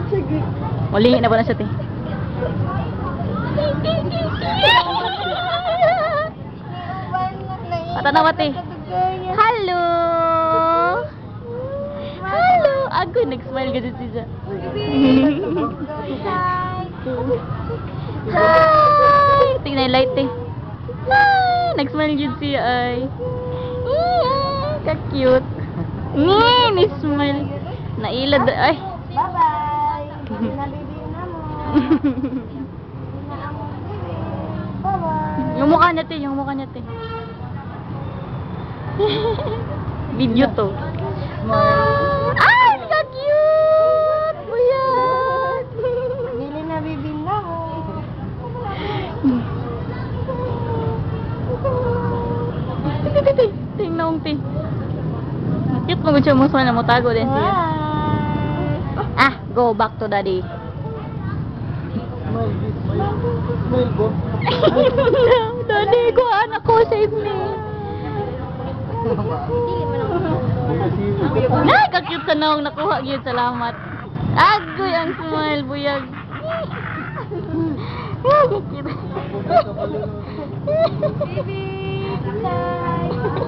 Sige. Mulingi na ba na siya, te? Patanawa, te. Hello! Hello! Ako, nag-smile ka dito siya. Hi! Tingnan yung light, te. Hi! Nag-smile dito siya, ay. Ka-cute. Ni-smile. Nailad, ay. Bye-bye. Nabibihin na mo. Bye-bye. Yung mukha niya, te. Yung mukha niya, te. Video to. Ay, ka-cute! Buyat! Bili na bibin na mo. Tingnan te. Cute mo siya mo na mo tago din siya. Ah, go back to daddy. Smile ko. Daddy, ko anak ko, save me. Ay, ka-cute sa naong nakuha gyud, salamat. Agoy ang smile, buyag. Baby, bye.